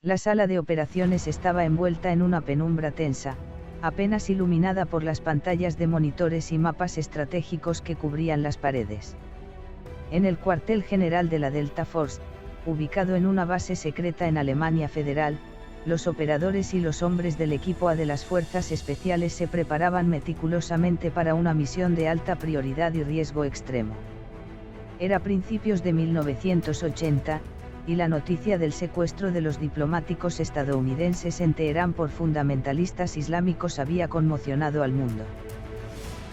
La sala de operaciones estaba envuelta en una penumbra tensa, apenas iluminada por las pantallas de monitores y mapas estratégicos que cubrían las paredes. En el cuartel general de la Delta Force, ubicado en una base secreta en Alemania Federal, los operadores y los hombres del equipo A de las Fuerzas Especiales se preparaban meticulosamente para una misión de alta prioridad y riesgo extremo. Era principios de 1980, y la noticia del secuestro de los diplomáticos estadounidenses en Teherán por fundamentalistas islámicos había conmocionado al mundo.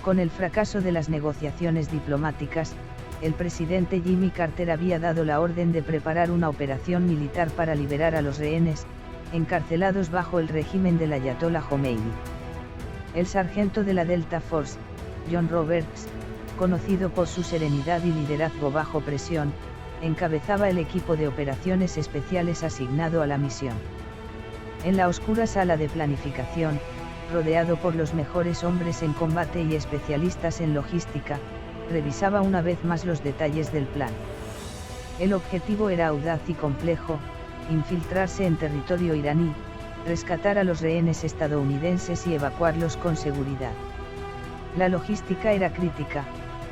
Con el fracaso de las negociaciones diplomáticas, el presidente Jimmy Carter había dado la orden de preparar una operación militar para liberar a los rehenes, encarcelados bajo el régimen del ayatolá Jomeini. El sargento de la Delta Force, John Roberts, conocido por su serenidad y liderazgo bajo presión, encabezaba el equipo de operaciones especiales asignado a la misión. En la oscura sala de planificación, rodeado por los mejores hombres en combate y especialistas en logística, revisaba una vez más los detalles del plan. El objetivo era audaz y complejo: infiltrarse en territorio iraní, rescatar a los rehenes estadounidenses y evacuarlos con seguridad. La logística era crítica,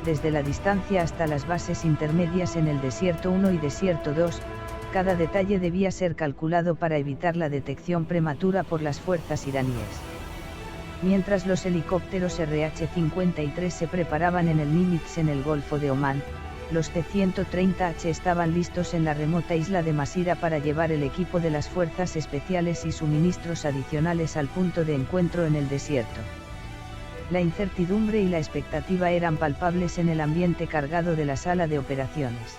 desde la distancia hasta las bases intermedias en el Desierto 1 y Desierto 2, cada detalle debía ser calculado para evitar la detección prematura por las fuerzas iraníes. Mientras los helicópteros RH-53 se preparaban en el Nimitz en el Golfo de Omán, los C-130H estaban listos en la remota isla de Masira para llevar el equipo de las fuerzas especiales y suministros adicionales al punto de encuentro en el desierto. La incertidumbre y la expectativa eran palpables en el ambiente cargado de la sala de operaciones.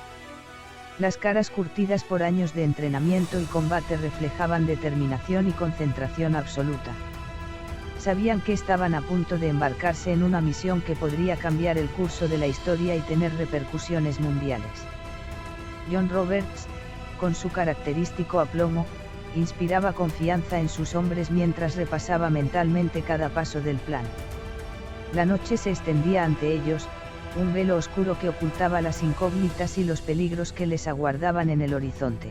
Las caras curtidas por años de entrenamiento y combate reflejaban determinación y concentración absoluta. Sabían que estaban a punto de embarcarse en una misión que podría cambiar el curso de la historia y tener repercusiones mundiales. John Roberts, con su característico aplomo, inspiraba confianza en sus hombres mientras repasaba mentalmente cada paso del plan. La noche se extendía ante ellos, un velo oscuro que ocultaba las incógnitas y los peligros que les aguardaban en el horizonte.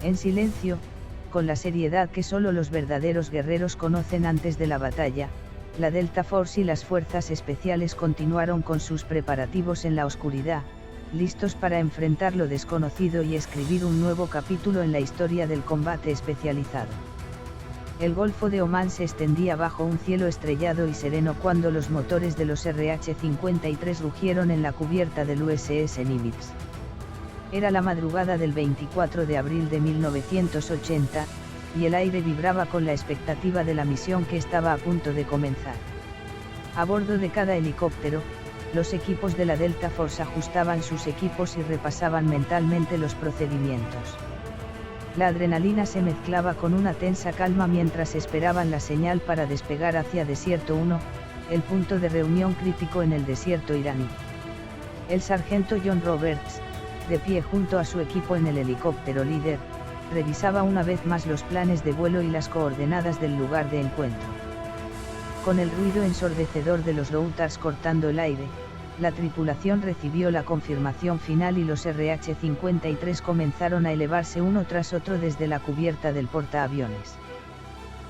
En silencio, con la seriedad que solo los verdaderos guerreros conocen antes de la batalla, la Delta Force y las fuerzas especiales continuaron con sus preparativos en la oscuridad, listos para enfrentar lo desconocido y escribir un nuevo capítulo en la historia del combate especializado. El Golfo de Omán se extendía bajo un cielo estrellado y sereno cuando los motores de los RH-53 rugieron en la cubierta del USS Nimitz. Era la madrugada del 24 de abril de 1980, y el aire vibraba con la expectativa de la misión que estaba a punto de comenzar. A bordo de cada helicóptero, los equipos de la Delta Force ajustaban sus equipos y repasaban mentalmente los procedimientos. La adrenalina se mezclaba con una tensa calma mientras esperaban la señal para despegar hacia Desierto 1, el punto de reunión crítico en el desierto iraní. El sargento John Roberts, de pie junto a su equipo en el helicóptero líder, revisaba una vez más los planes de vuelo y las coordenadas del lugar de encuentro. Con el ruido ensordecedor de los routers cortando el aire, la tripulación recibió la confirmación final y los RH-53 comenzaron a elevarse uno tras otro desde la cubierta del portaaviones.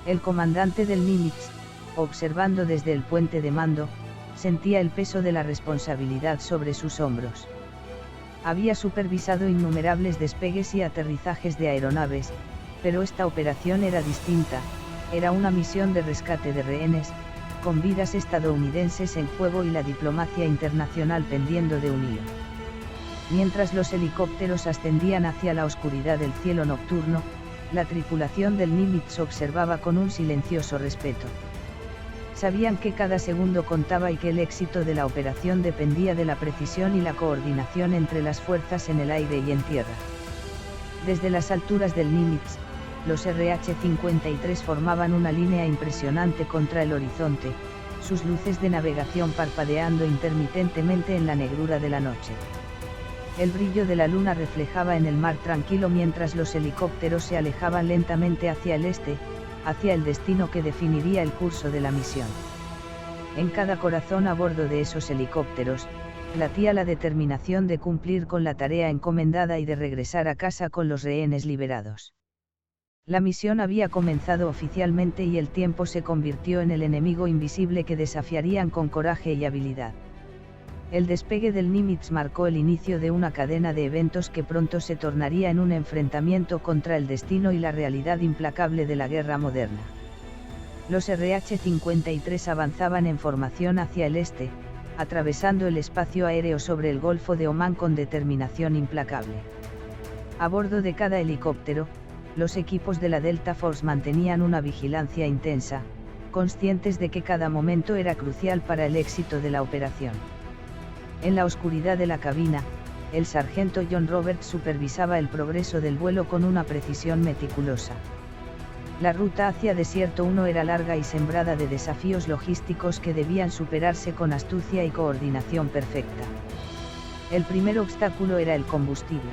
El comandante del Nimitz, observando desde el puente de mando, sentía el peso de la responsabilidad sobre sus hombros. Había supervisado innumerables despegues y aterrizajes de aeronaves, pero esta operación era distinta, era una misión de rescate de rehenes, con vidas estadounidenses en juego y la diplomacia internacional pendiendo de un hilo. Mientras los helicópteros ascendían hacia la oscuridad del cielo nocturno, la tripulación del Nimitz observaba con un silencioso respeto. Sabían que cada segundo contaba y que el éxito de la operación dependía de la precisión y la coordinación entre las fuerzas en el aire y en tierra. Desde las alturas del Nimitz, los RH-53 formaban una línea impresionante contra el horizonte, sus luces de navegación parpadeando intermitentemente en la negrura de la noche. El brillo de la luna reflejaba en el mar tranquilo mientras los helicópteros se alejaban lentamente hacia el este, hacia el destino que definiría el curso de la misión. En cada corazón a bordo de esos helicópteros, latía la determinación de cumplir con la tarea encomendada y de regresar a casa con los rehenes liberados. La misión había comenzado oficialmente y el tiempo se convirtió en el enemigo invisible que desafiarían con coraje y habilidad. El despegue del Nimitz marcó el inicio de una cadena de eventos que pronto se tornaría en un enfrentamiento contra el destino y la realidad implacable de la guerra moderna. Los RH-53 avanzaban en formación hacia el este, atravesando el espacio aéreo sobre el Golfo de Omán con determinación implacable. A bordo de cada helicóptero, los equipos de la Delta Force mantenían una vigilancia intensa, conscientes de que cada momento era crucial para el éxito de la operación. En la oscuridad de la cabina, el sargento John Roberts supervisaba el progreso del vuelo con una precisión meticulosa. La ruta hacia Desierto 1 era larga y sembrada de desafíos logísticos que debían superarse con astucia y coordinación perfecta. El primer obstáculo era el combustible.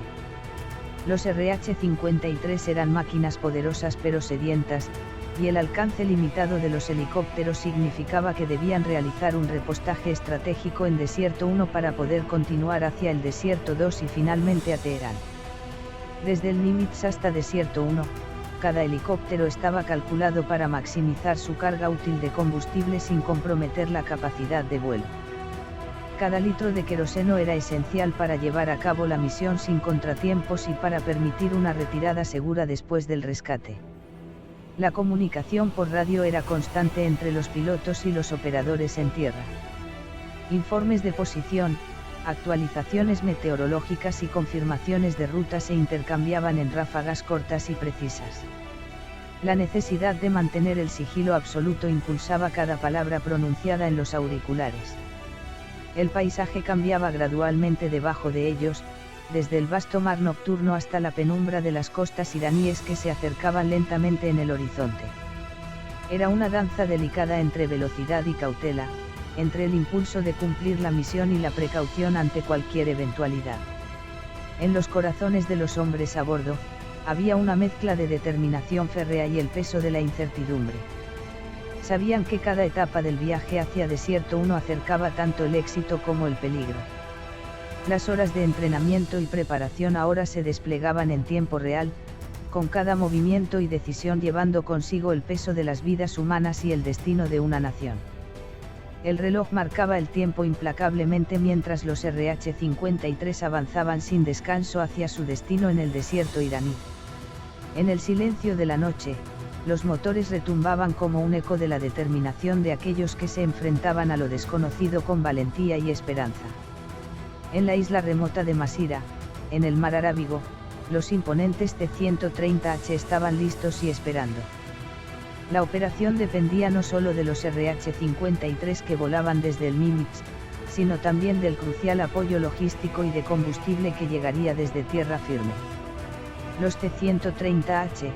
Los RH-53 eran máquinas poderosas pero sedientas, y el alcance limitado de los helicópteros significaba que debían realizar un repostaje estratégico en Desierto 1 para poder continuar hacia el Desierto 2 y finalmente a Teherán. Desde el Nimitz hasta Desierto 1, cada helicóptero estaba calculado para maximizar su carga útil de combustible sin comprometer la capacidad de vuelo. Cada litro de queroseno era esencial para llevar a cabo la misión sin contratiempos y para permitir una retirada segura después del rescate. La comunicación por radio era constante entre los pilotos y los operadores en tierra. Informes de posición, actualizaciones meteorológicas y confirmaciones de ruta se intercambiaban en ráfagas cortas y precisas. La necesidad de mantener el sigilo absoluto impulsaba cada palabra pronunciada en los auriculares. El paisaje cambiaba gradualmente debajo de ellos, desde el vasto mar nocturno hasta la penumbra de las costas iraníes que se acercaban lentamente en el horizonte. Era una danza delicada entre velocidad y cautela, entre el impulso de cumplir la misión y la precaución ante cualquier eventualidad. En los corazones de los hombres a bordo, había una mezcla de determinación férrea y el peso de la incertidumbre. Sabían que cada etapa del viaje hacia Desierto 1 acercaba tanto el éxito como el peligro. Las horas de entrenamiento y preparación ahora se desplegaban en tiempo real, con cada movimiento y decisión llevando consigo el peso de las vidas humanas y el destino de una nación. El reloj marcaba el tiempo implacablemente mientras los RH-53 avanzaban sin descanso hacia su destino en el desierto iraní. En el silencio de la noche, los motores retumbaban como un eco de la determinación de aquellos que se enfrentaban a lo desconocido con valentía y esperanza. En la isla remota de Masira, en el mar Arábigo, los imponentes C-130H estaban listos y esperando. La operación dependía no solo de los RH-53 que volaban desde el Nimitz, sino también del crucial apoyo logístico y de combustible que llegaría desde tierra firme. Los C-130H,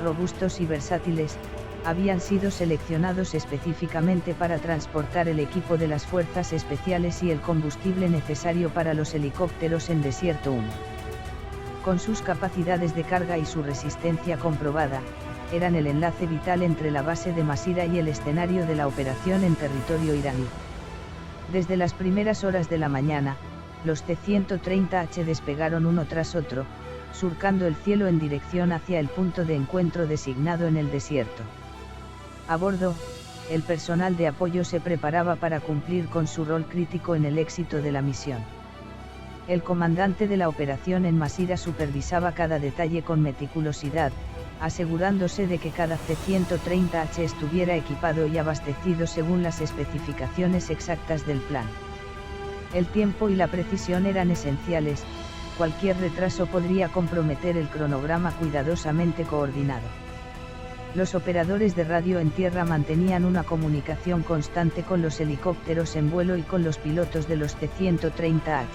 robustos y versátiles, habían sido seleccionados específicamente para transportar el equipo de las fuerzas especiales y el combustible necesario para los helicópteros en Desierto 1. Con sus capacidades de carga y su resistencia comprobada, eran el enlace vital entre la base de Masira y el escenario de la operación en territorio iraní. Desde las primeras horas de la mañana, los C-130H despegaron uno tras otro, surcando el cielo en dirección hacia el punto de encuentro designado en el desierto. A bordo, el personal de apoyo se preparaba para cumplir con su rol crítico en el éxito de la misión. El comandante de la operación en Masira supervisaba cada detalle con meticulosidad, asegurándose de que cada C-130H estuviera equipado y abastecido según las especificaciones exactas del plan. El tiempo y la precisión eran esenciales, cualquier retraso podría comprometer el cronograma cuidadosamente coordinado. Los operadores de radio en tierra mantenían una comunicación constante con los helicópteros en vuelo y con los pilotos de los C-130H.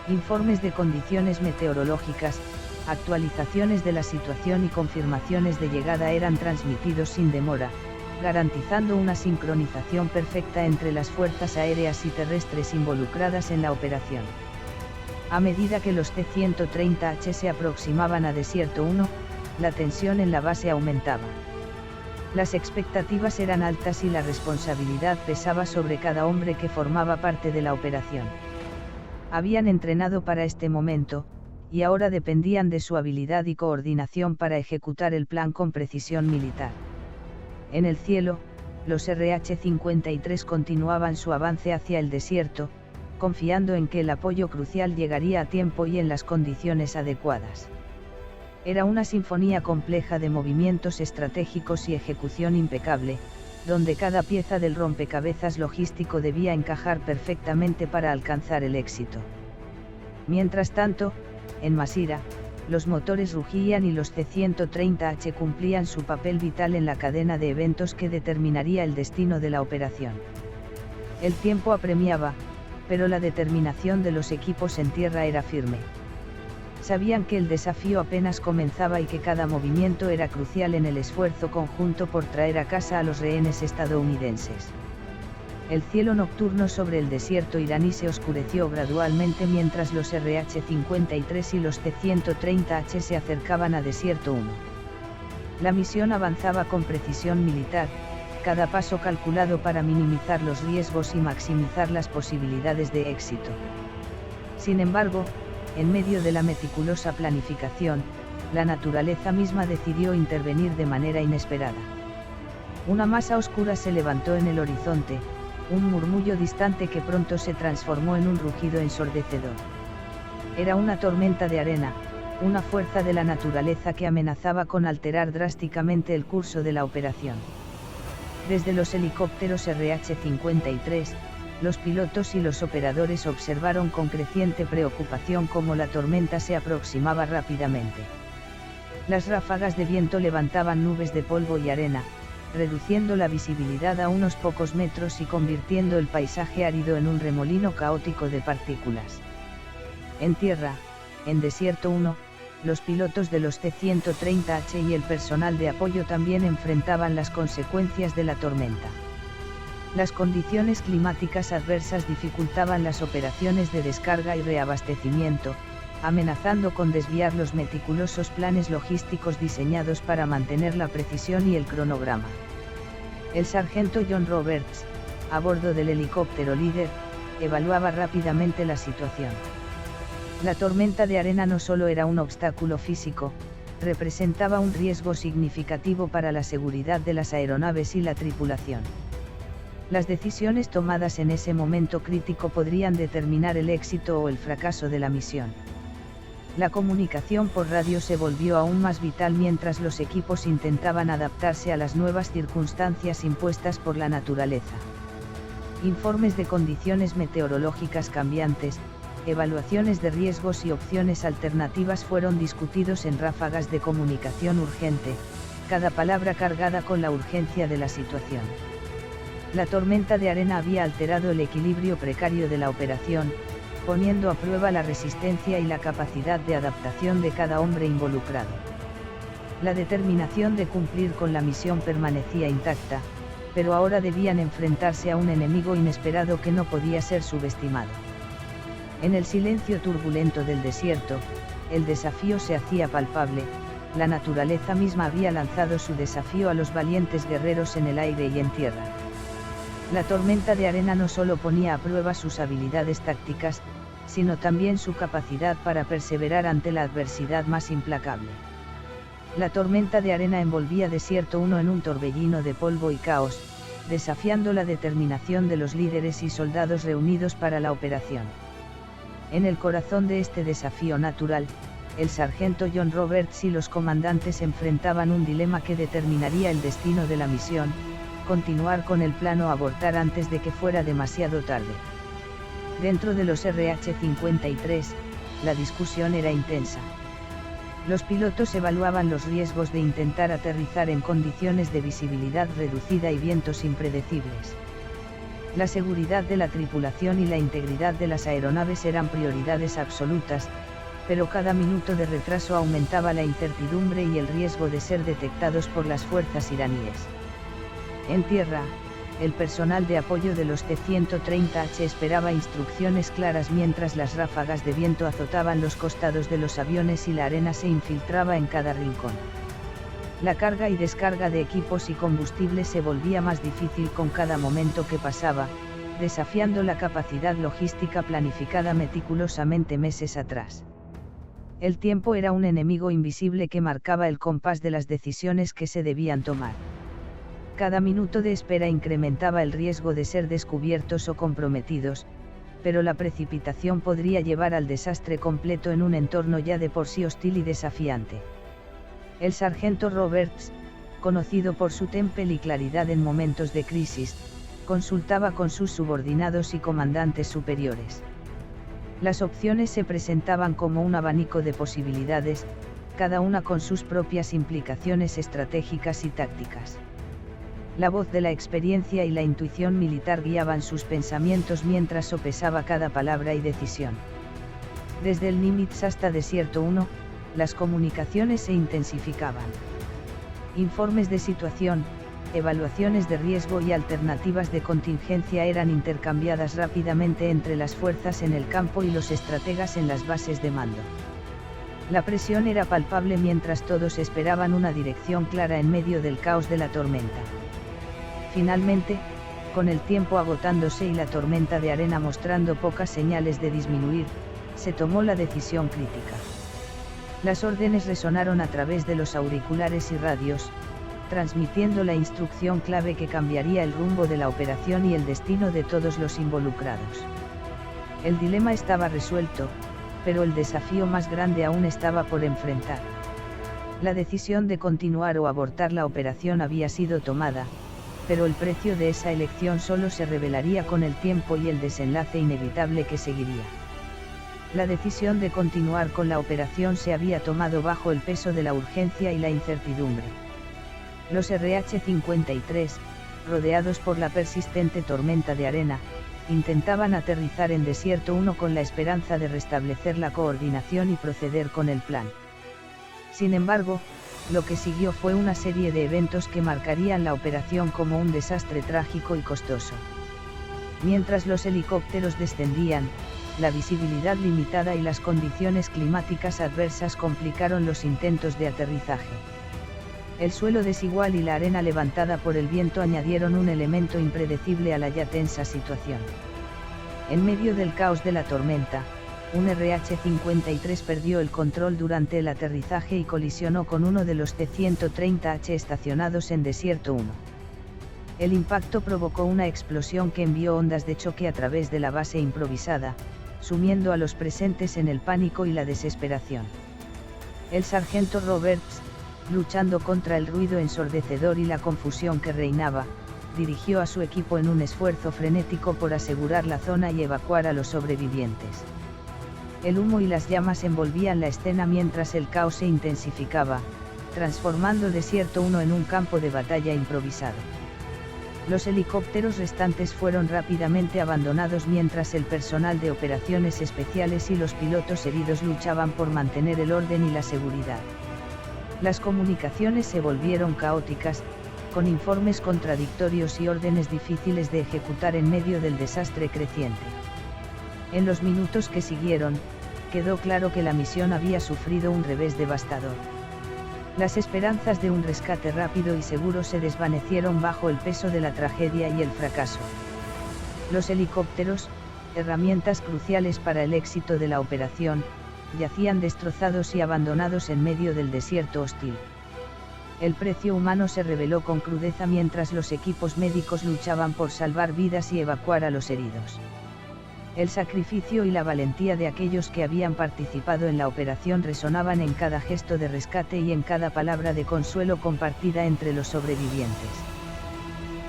Informes de condiciones meteorológicas, actualizaciones de la situación y confirmaciones de llegada eran transmitidos sin demora, garantizando una sincronización perfecta entre las fuerzas aéreas y terrestres involucradas en la operación. A medida que los C-130H se aproximaban a Desierto 1, la tensión en la base aumentaba. Las expectativas eran altas y la responsabilidad pesaba sobre cada hombre que formaba parte de la operación. Habían entrenado para este momento, y ahora dependían de su habilidad y coordinación para ejecutar el plan con precisión militar. En el cielo, los RH-53 continuaban su avance hacia el desierto, confiando en que el apoyo crucial llegaría a tiempo y en las condiciones adecuadas. Era una sinfonía compleja de movimientos estratégicos y ejecución impecable, donde cada pieza del rompecabezas logístico debía encajar perfectamente para alcanzar el éxito. Mientras tanto, en Masira, los motores rugían y los C-130H cumplían su papel vital en la cadena de eventos que determinaría el destino de la operación. El tiempo apremiaba, pero la determinación de los equipos en tierra era firme. Sabían que el desafío apenas comenzaba y que cada movimiento era crucial en el esfuerzo conjunto por traer a casa a los rehenes estadounidenses. El cielo nocturno sobre el desierto iraní se oscureció gradualmente mientras los RH-53 y los C-130H se acercaban a Desierto 1. La misión avanzaba con precisión militar, cada paso calculado para minimizar los riesgos y maximizar las posibilidades de éxito. Sin embargo, en medio de la meticulosa planificación, la naturaleza misma decidió intervenir de manera inesperada. Una masa oscura se levantó en el horizonte, un murmullo distante que pronto se transformó en un rugido ensordecedor. Era una tormenta de arena, una fuerza de la naturaleza que amenazaba con alterar drásticamente el curso de la operación. Desde los helicópteros RH-53, los pilotos y los operadores observaron con creciente preocupación cómo la tormenta se aproximaba rápidamente. Las ráfagas de viento levantaban nubes de polvo y arena, reduciendo la visibilidad a unos pocos metros y convirtiendo el paisaje árido en un remolino caótico de partículas. En tierra, en Desierto 1, los pilotos de los C-130H y el personal de apoyo también enfrentaban las consecuencias de la tormenta. Las condiciones climáticas adversas dificultaban las operaciones de descarga y reabastecimiento, amenazando con desviar los meticulosos planes logísticos diseñados para mantener la precisión y el cronograma. El sargento John Roberts, a bordo del helicóptero líder, evaluaba rápidamente la situación. La tormenta de arena no solo era un obstáculo físico, representaba un riesgo significativo para la seguridad de las aeronaves y la tripulación. Las decisiones tomadas en ese momento crítico podrían determinar el éxito o el fracaso de la misión. La comunicación por radio se volvió aún más vital mientras los equipos intentaban adaptarse a las nuevas circunstancias impuestas por la naturaleza. Informes de condiciones meteorológicas cambiantes, evaluaciones de riesgos y opciones alternativas fueron discutidos en ráfagas de comunicación urgente, cada palabra cargada con la urgencia de la situación. La tormenta de arena había alterado el equilibrio precario de la operación, poniendo a prueba la resistencia y la capacidad de adaptación de cada hombre involucrado. La determinación de cumplir con la misión permanecía intacta, pero ahora debían enfrentarse a un enemigo inesperado que no podía ser subestimado. En el silencio turbulento del desierto, el desafío se hacía palpable, la naturaleza misma había lanzado su desafío a los valientes guerreros en el aire y en tierra. La tormenta de arena no solo ponía a prueba sus habilidades tácticas, sino también su capacidad para perseverar ante la adversidad más implacable. La tormenta de arena envolvía Desierto 1 en un torbellino de polvo y caos, desafiando la determinación de los líderes y soldados reunidos para la operación. En el corazón de este desafío natural, el sargento John Roberts y los comandantes enfrentaban un dilema que determinaría el destino de la misión: continuar con el plan o abortar antes de que fuera demasiado tarde. Dentro de los RH-53, la discusión era intensa. Los pilotos evaluaban los riesgos de intentar aterrizar en condiciones de visibilidad reducida y vientos impredecibles. La seguridad de la tripulación y la integridad de las aeronaves eran prioridades absolutas, pero cada minuto de retraso aumentaba la incertidumbre y el riesgo de ser detectados por las fuerzas iraníes. En tierra, el personal de apoyo de los C-130H esperaba instrucciones claras mientras las ráfagas de viento azotaban los costados de los aviones y la arena se infiltraba en cada rincón. La carga y descarga de equipos y combustible se volvía más difícil con cada momento que pasaba, desafiando la capacidad logística planificada meticulosamente meses atrás. El tiempo era un enemigo invisible que marcaba el compás de las decisiones que se debían tomar. Cada minuto de espera incrementaba el riesgo de ser descubiertos o comprometidos, pero la precipitación podría llevar al desastre completo en un entorno ya de por sí hostil y desafiante. El sargento Roberts, conocido por su temple y claridad en momentos de crisis, consultaba con sus subordinados y comandantes superiores. Las opciones se presentaban como un abanico de posibilidades, cada una con sus propias implicaciones estratégicas y tácticas. La voz de la experiencia y la intuición militar guiaban sus pensamientos mientras sopesaba cada palabra y decisión. Desde el Nimitz hasta Desierto 1, las comunicaciones se intensificaban. Informes de situación, evaluaciones de riesgo y alternativas de contingencia eran intercambiadas rápidamente entre las fuerzas en el campo y los estrategas en las bases de mando. La presión era palpable mientras todos esperaban una dirección clara en medio del caos de la tormenta. Finalmente, con el tiempo agotándose y la tormenta de arena mostrando pocas señales de disminuir, se tomó la decisión crítica. Las órdenes resonaron a través de los auriculares y radios, transmitiendo la instrucción clave que cambiaría el rumbo de la operación y el destino de todos los involucrados. El dilema estaba resuelto, pero el desafío más grande aún estaba por enfrentar. La decisión de continuar o abortar la operación había sido tomada, pero el precio de esa elección solo se revelaría con el tiempo y el desenlace inevitable que seguiría. La decisión de continuar con la operación se había tomado bajo el peso de la urgencia y la incertidumbre. Los RH-53, rodeados por la persistente tormenta de arena, intentaban aterrizar en Desierto 1 con la esperanza de restablecer la coordinación y proceder con el plan. Sin embargo, lo que siguió fue una serie de eventos que marcarían la operación como un desastre trágico y costoso. Mientras los helicópteros descendían, la visibilidad limitada y las condiciones climáticas adversas complicaron los intentos de aterrizaje. El suelo desigual y la arena levantada por el viento añadieron un elemento impredecible a la ya tensa situación. En medio del caos de la tormenta, un RH-53 perdió el control durante el aterrizaje y colisionó con uno de los C-130H estacionados en Desierto 1. El impacto provocó una explosión que envió ondas de choque a través de la base improvisada, sumiendo a los presentes en el pánico y la desesperación. El sargento Roberts, luchando contra el ruido ensordecedor y la confusión que reinaba, dirigió a su equipo en un esfuerzo frenético por asegurar la zona y evacuar a los sobrevivientes. El humo y las llamas envolvían la escena mientras el caos se intensificaba, transformando Desierto 1 en un campo de batalla improvisado. Los helicópteros restantes fueron rápidamente abandonados mientras el personal de operaciones especiales y los pilotos heridos luchaban por mantener el orden y la seguridad. Las comunicaciones se volvieron caóticas, con informes contradictorios y órdenes difíciles de ejecutar en medio del desastre creciente. En los minutos que siguieron, quedó claro que la misión había sufrido un revés devastador. Las esperanzas de un rescate rápido y seguro se desvanecieron bajo el peso de la tragedia y el fracaso. Los helicópteros, herramientas cruciales para el éxito de la operación, yacían destrozados y abandonados en medio del desierto hostil. El precio humano se reveló con crudeza mientras los equipos médicos luchaban por salvar vidas y evacuar a los heridos. El sacrificio y la valentía de aquellos que habían participado en la operación resonaban en cada gesto de rescate y en cada palabra de consuelo compartida entre los sobrevivientes.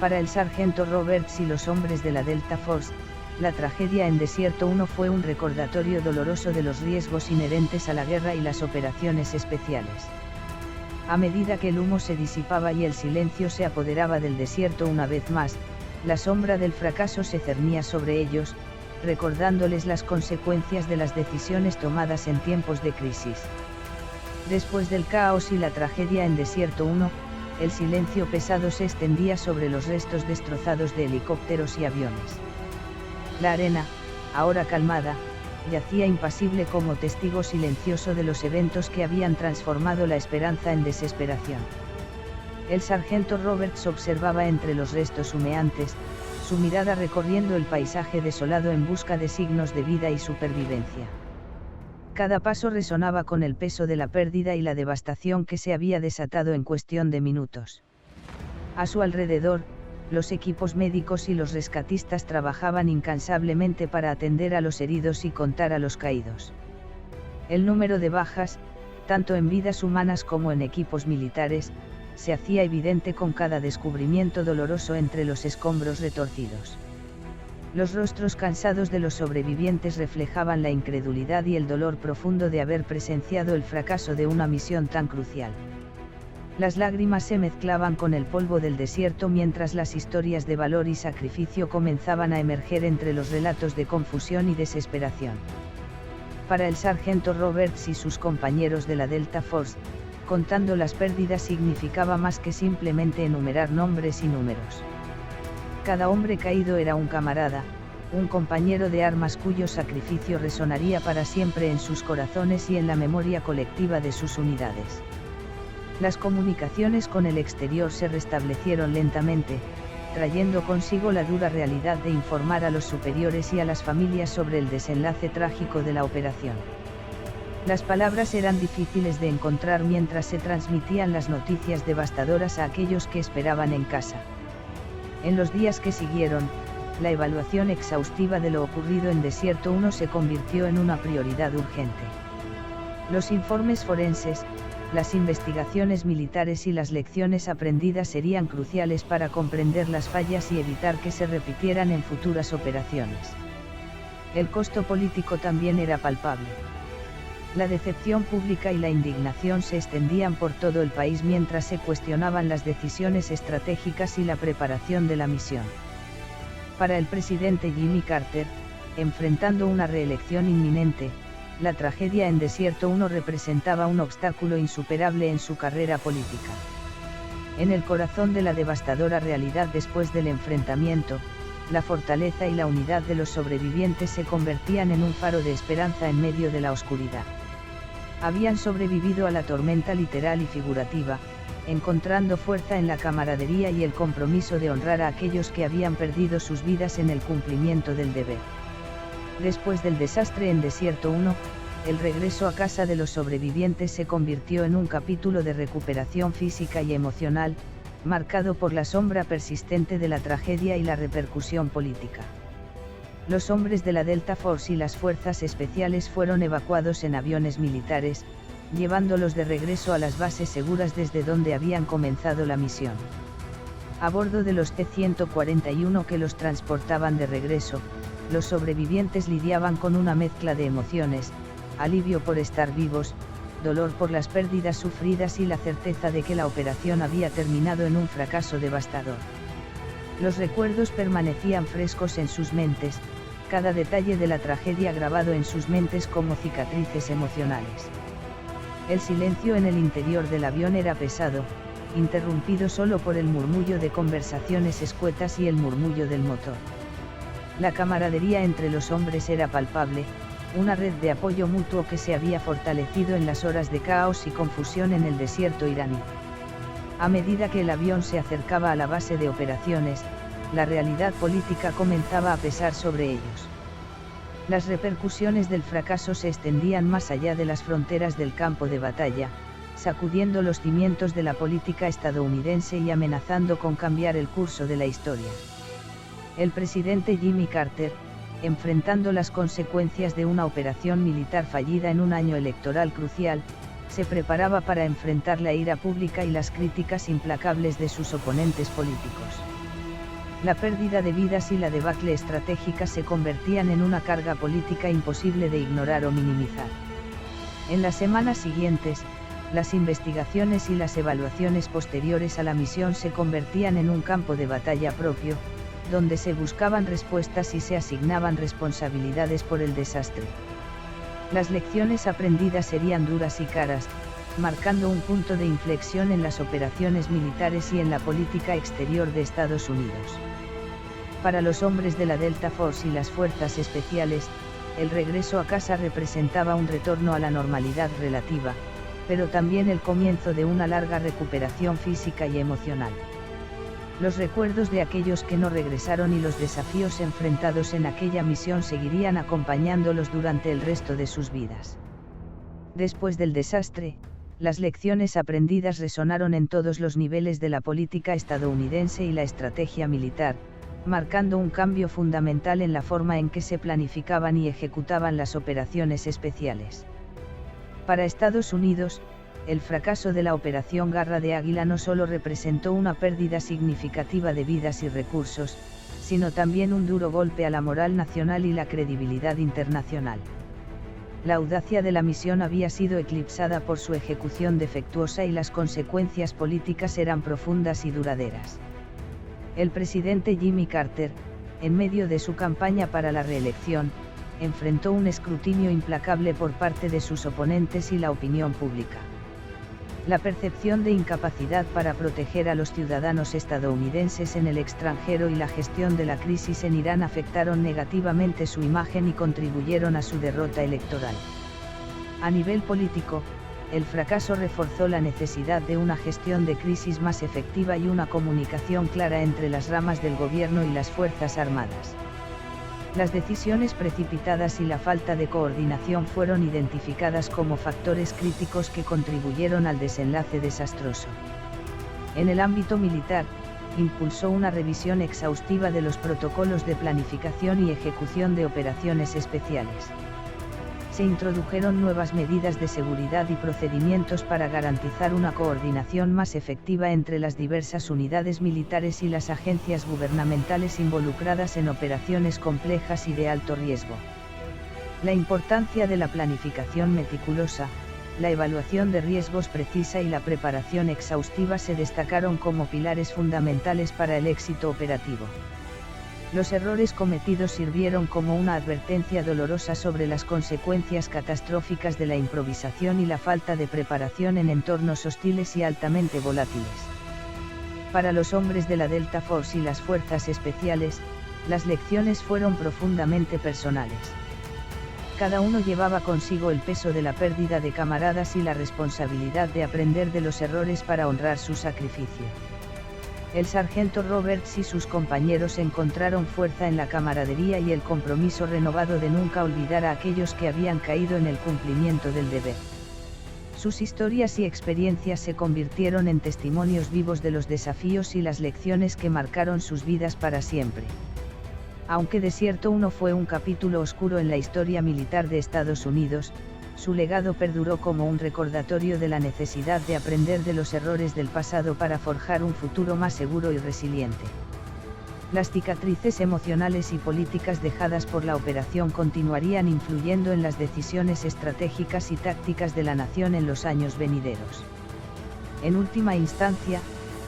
Para el sargento Roberts y los hombres de la Delta Force, la tragedia en Desierto 1 fue un recordatorio doloroso de los riesgos inherentes a la guerra y las operaciones especiales. A medida que el humo se disipaba y el silencio se apoderaba del desierto una vez más, la sombra del fracaso se cernía sobre ellos, recordándoles las consecuencias de las decisiones tomadas en tiempos de crisis. Después del caos y la tragedia en Desierto 1, el silencio pesado se extendía sobre los restos destrozados de helicópteros y aviones. La arena, ahora calmada, yacía impasible como testigo silencioso de los eventos que habían transformado la esperanza en desesperación. El sargento Roberts observaba entre los restos humeantes, su mirada recorriendo el paisaje desolado en busca de signos de vida y supervivencia. Cada paso resonaba con el peso de la pérdida y la devastación que se había desatado en cuestión de minutos. A su alrededor, los equipos médicos y los rescatistas trabajaban incansablemente para atender a los heridos y contar a los caídos. El número de bajas, tanto en vidas humanas como en equipos militares, se hacía evidente con cada descubrimiento doloroso entre los escombros retorcidos. Los rostros cansados de los sobrevivientes reflejaban la incredulidad y el dolor profundo de haber presenciado el fracaso de una misión tan crucial. Las lágrimas se mezclaban con el polvo del desierto mientras las historias de valor y sacrificio comenzaban a emerger entre los relatos de confusión y desesperación. Para el sargento Roberts y sus compañeros de la Delta Force, contando las pérdidas significaba más que simplemente enumerar nombres y números. Cada hombre caído era un camarada, un compañero de armas cuyo sacrificio resonaría para siempre en sus corazones y en la memoria colectiva de sus unidades. Las comunicaciones con el exterior se restablecieron lentamente, trayendo consigo la dura realidad de informar a los superiores y a las familias sobre el desenlace trágico de la operación. Las palabras eran difíciles de encontrar mientras se transmitían las noticias devastadoras a aquellos que esperaban en casa. En los días que siguieron, la evaluación exhaustiva de lo ocurrido en Desierto 1 se convirtió en una prioridad urgente. Los informes forenses, las investigaciones militares y las lecciones aprendidas serían cruciales para comprender las fallas y evitar que se repitieran en futuras operaciones. El costo político también era palpable. La decepción pública y la indignación se extendían por todo el país mientras se cuestionaban las decisiones estratégicas y la preparación de la misión. Para el presidente Jimmy Carter, enfrentando una reelección inminente, la tragedia en Desierto 1 representaba un obstáculo insuperable en su carrera política. En el corazón de la devastadora realidad después del enfrentamiento, la fortaleza y la unidad de los sobrevivientes se convertían en un faro de esperanza en medio de la oscuridad. Habían sobrevivido a la tormenta literal y figurativa, encontrando fuerza en la camaradería y el compromiso de honrar a aquellos que habían perdido sus vidas en el cumplimiento del deber. Después del desastre en Desierto 1, el regreso a casa de los sobrevivientes se convirtió en un capítulo de recuperación física y emocional, marcado por la sombra persistente de la tragedia y la repercusión política. Los hombres de la Delta Force y las fuerzas especiales fueron evacuados en aviones militares, llevándolos de regreso a las bases seguras desde donde habían comenzado la misión. A bordo de los T-141 que los transportaban de regreso, los sobrevivientes lidiaban con una mezcla de emociones, alivio por estar vivos, dolor por las pérdidas sufridas y la certeza de que la operación había terminado en un fracaso devastador. Los recuerdos permanecían frescos en sus mentes, cada detalle de la tragedia grabado en sus mentes como cicatrices emocionales. El silencio en el interior del avión era pesado, interrumpido solo por el murmullo de conversaciones escuetas y el murmullo del motor. La camaradería entre los hombres era palpable, una red de apoyo mutuo que se había fortalecido en las horas de caos y confusión en el desierto iraní. A medida que el avión se acercaba a la base de operaciones, la realidad política comenzaba a pesar sobre ellos. Las repercusiones del fracaso se extendían más allá de las fronteras del campo de batalla, sacudiendo los cimientos de la política estadounidense y amenazando con cambiar el curso de la historia. El presidente Jimmy Carter, enfrentando las consecuencias de una operación militar fallida en un año electoral crucial, se preparaba para enfrentar la ira pública y las críticas implacables de sus oponentes políticos. La pérdida de vidas y la debacle estratégica se convertían en una carga política imposible de ignorar o minimizar. En las semanas siguientes, las investigaciones y las evaluaciones posteriores a la misión se convertían en un campo de batalla propio, donde se buscaban respuestas y se asignaban responsabilidades por el desastre. Las lecciones aprendidas serían duras y caras, marcando un punto de inflexión en las operaciones militares y en la política exterior de Estados Unidos. Para los hombres de la Delta Force y las fuerzas especiales, el regreso a casa representaba un retorno a la normalidad relativa, pero también el comienzo de una larga recuperación física y emocional. Los recuerdos de aquellos que no regresaron y los desafíos enfrentados en aquella misión seguirían acompañándolos durante el resto de sus vidas. Después del desastre, las lecciones aprendidas resonaron en todos los niveles de la política estadounidense y la estrategia militar, marcando un cambio fundamental en la forma en que se planificaban y ejecutaban las operaciones especiales. Para Estados Unidos, el fracaso de la Operación Garra de Águila no solo representó una pérdida significativa de vidas y recursos, sino también un duro golpe a la moral nacional y la credibilidad internacional. La audacia de la misión había sido eclipsada por su ejecución defectuosa y las consecuencias políticas eran profundas y duraderas. El presidente Jimmy Carter, en medio de su campaña para la reelección, enfrentó un escrutinio implacable por parte de sus oponentes y la opinión pública. La percepción de incapacidad para proteger a los ciudadanos estadounidenses en el extranjero y la gestión de la crisis en Irán afectaron negativamente su imagen y contribuyeron a su derrota electoral. A nivel político, el fracaso reforzó la necesidad de una gestión de crisis más efectiva y una comunicación clara entre las ramas del gobierno y las Fuerzas Armadas. Las decisiones precipitadas y la falta de coordinación fueron identificadas como factores críticos que contribuyeron al desenlace desastroso. En el ámbito militar, impulsó una revisión exhaustiva de los protocolos de planificación y ejecución de operaciones especiales. Se introdujeron nuevas medidas de seguridad y procedimientos para garantizar una coordinación más efectiva entre las diversas unidades militares y las agencias gubernamentales involucradas en operaciones complejas y de alto riesgo. La importancia de la planificación meticulosa, la evaluación de riesgos precisa y la preparación exhaustiva se destacaron como pilares fundamentales para el éxito operativo. Los errores cometidos sirvieron como una advertencia dolorosa sobre las consecuencias catastróficas de la improvisación y la falta de preparación en entornos hostiles y altamente volátiles. Para los hombres de la Delta Force y las fuerzas especiales, las lecciones fueron profundamente personales. Cada uno llevaba consigo el peso de la pérdida de camaradas y la responsabilidad de aprender de los errores para honrar su sacrificio. El sargento Roberts y sus compañeros encontraron fuerza en la camaradería y el compromiso renovado de nunca olvidar a aquellos que habían caído en el cumplimiento del deber. Sus historias y experiencias se convirtieron en testimonios vivos de los desafíos y las lecciones que marcaron sus vidas para siempre. Aunque Desierto 1 fue un capítulo oscuro en la historia militar de Estados Unidos, su legado perduró como un recordatorio de la necesidad de aprender de los errores del pasado para forjar un futuro más seguro y resiliente. Las cicatrices emocionales y políticas dejadas por la operación continuarían influyendo en las decisiones estratégicas y tácticas de la nación en los años venideros. En última instancia,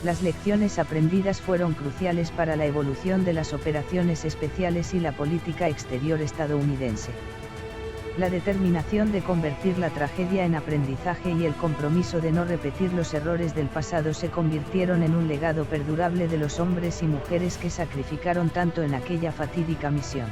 las lecciones aprendidas fueron cruciales para la evolución de las operaciones especiales y la política exterior estadounidense. La determinación de convertir la tragedia en aprendizaje y el compromiso de no repetir los errores del pasado se convirtieron en un legado perdurable de los hombres y mujeres que sacrificaron tanto en aquella fatídica misión.